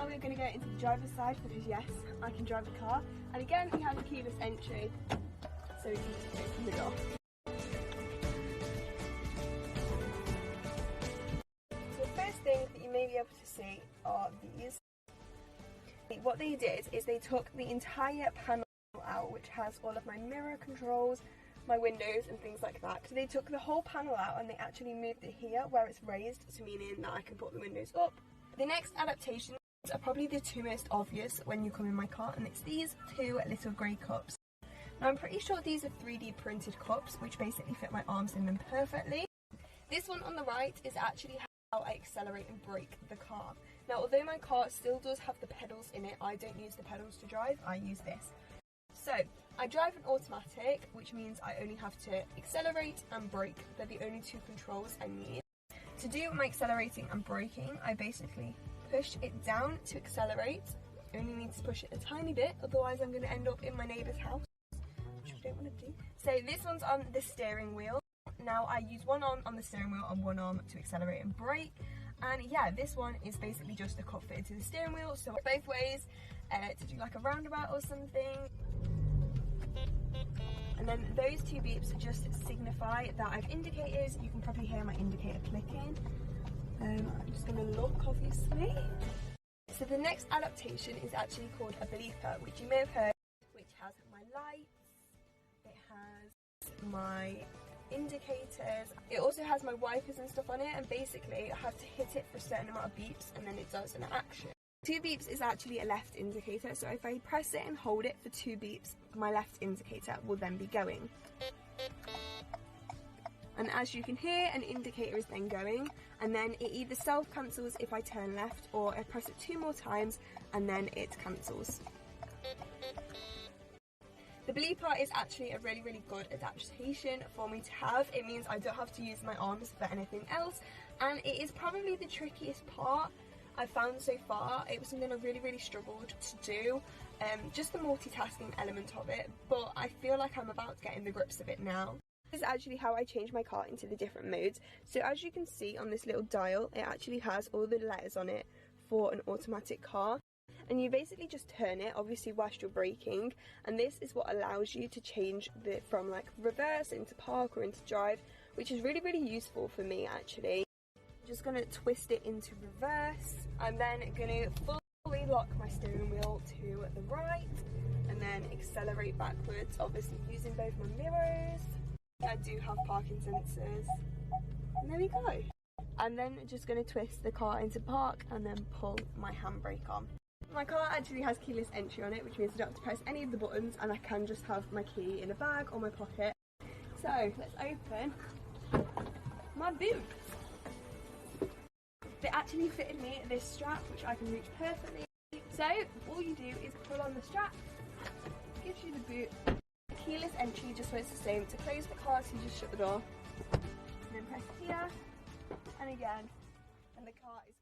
now we're going to go into the driver's side because yes, I can drive the car. And again, we have a keyless entry, so we can just open the door. So the first thing that you may be able to see are these. What they did is they took the entire panel out, which has all of my mirror controls, my windows and things like that. So they took the whole panel out and they actually moved it here where it's raised, so meaning that I can put the windows up. The next adaptations are probably the two most obvious when you come in my car, and it's these two little grey cups. Now I'm pretty sure these are 3D printed cups which basically fit my arms in them perfectly. This one on the right is actually how I accelerate and brake the car. Now although my car still does have the pedals in it, I don't use the pedals to drive, I use this. So I drive an automatic, which means I only have to accelerate and brake. They're the only two controls I need. To do my accelerating and braking, I basically push it down to accelerate. I only need to push it a tiny bit, otherwise I'm going to end up in my neighbour's house, which I don't want to do. So this one's on the steering wheel. Now I use one arm on the steering wheel and one arm to accelerate and brake. And yeah, this one is basically just a cup fitted to the steering wheel, so both ways to do like a roundabout or something. And then those two beeps just signify that I've indicated. You can probably hear my indicator clicking. I'm just going to look, obviously. So the next adaptation is actually called a bleeper, which you may have heard, which has my lights, it has my indicators, it also has my wipers and stuff on it, and basically I have to hit it for a certain amount of beeps and then it does an action. 2 beeps is actually a left indicator, so if I press it and hold it for 2 beeps, my left indicator will then be going. And as you can hear, an indicator is then going, and then it either self-cancels if I turn left, or I press it 2 more times and then it cancels. The bleeper is actually a really, really good adaptation for me to have. It means I don't have to use my arms for anything else, and it is probably the trickiest part I've found so far. It was something I really, really struggled to do, just the multitasking element of it, but I feel like I'm about to get in the grips of it now. This is actually how I change my car into the different modes. So as you can see on this little dial, it actually has all the letters on it for an automatic car, and you basically just turn it, obviously whilst you're braking, and this is what allows you to change from like reverse into park or into drive, which is really, really useful for me actually. Just going to twist it into reverse. I'm then going to fully lock my steering wheel to the right and then accelerate backwards, obviously using both my mirrors. I do have parking sensors, and there we go. I'm then just going to twist the car into park and then pull my handbrake on. My car actually has keyless entry on it, which means I don't have to press any of the buttons and I can just have my key in a bag or my pocket. So let's open my boots. They actually fitted me this strap, which I can reach perfectly. So all you do is pull on the strap, gives you the boot. Keyless entry just works the same. To close the car, so you just shut the door, and then press here, and again, and the car is